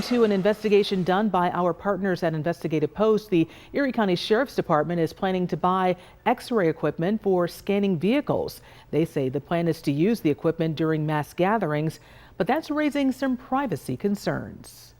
To an investigation done by our partners at Investigative Post, the Erie County Sheriff's Department is planning to buy X-ray equipment for scanning vehicles. They say the plan is to use the equipment during mass gatherings, but that's raising some privacy concerns.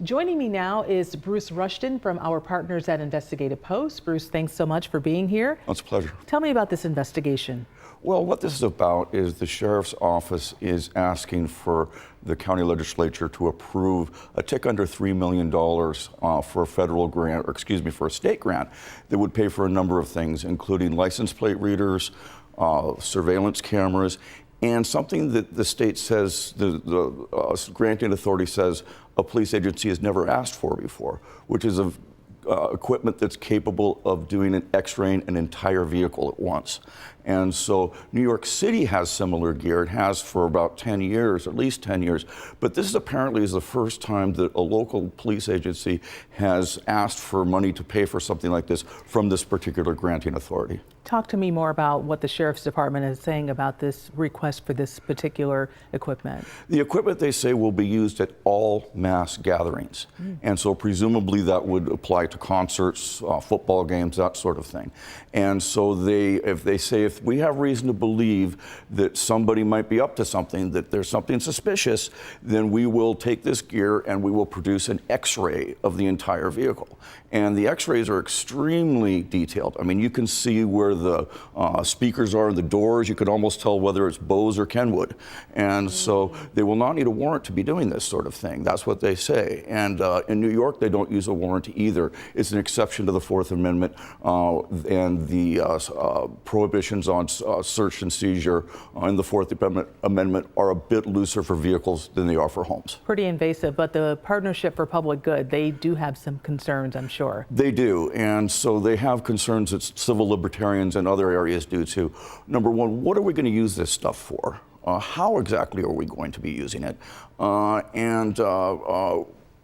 Joining me now is Bruce Rushton from our partners at Investigative Post. Bruce, thanks so much for being here. It's a pleasure. Tell me about this investigation. Well, what this is about is the Sheriff's Office is asking for the county legislature to approve a tick under $3 million for a federal grant, or excuse me, for a state grant that would pay for a number of things, including license plate readers, surveillance cameras, and something that the state says, the granting authority says a police agency has never asked for before, which is equipment that's capable of doing an X-raying an entire vehicle at once. And so New York City has similar gear. It has for about 10 years, at least 10 years. But this is apparently the first time that a local police agency has asked for money to pay for something like this from this particular granting authority. Talk to me more about what the Sheriff's Department is saying about this request for this particular equipment. The equipment, they say, will be used at all mass gatherings. And so presumably that would apply to concerts, football games, that sort of thing. And so if we have reason to believe that somebody might be up to something, that there's something suspicious, then we will take this gear and we will produce an X-ray of the entire vehicle. And the X-rays are extremely detailed. I mean, you can see where the speakers are in the doors. You could almost tell whether it's Bose or Kenwood. And so they will not need a warrant to be doing this sort of thing. That's what they say. And in New York, they don't use a warrant either. It's an exception to the Fourth Amendment and the prohibitions on search and seizure in the Fourth Amendment are a bit looser for vehicles than they are for homes. Pretty invasive, but the Partnership for Public Good, they do have some concerns, I'm sure. They do, and so they have concerns that civil libertarians and other areas do too. Number one, what are we going to use this stuff for? How exactly are we going to be using it?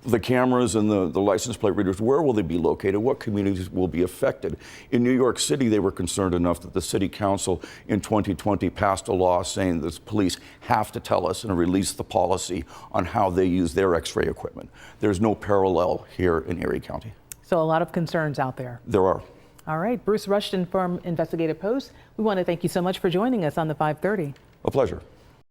The cameras and the license plate readers, where will they be located? What communities will be affected? In New York City, they were concerned enough that the city council in 2020 passed a law saying that the police have to tell us and release the policy on how they use their X-ray equipment. There's no parallel here in Erie County. So a lot of concerns out there. There are. All right, Bruce Rushton from Investigative Post, we want to thank you so much for joining us on the 530. A pleasure.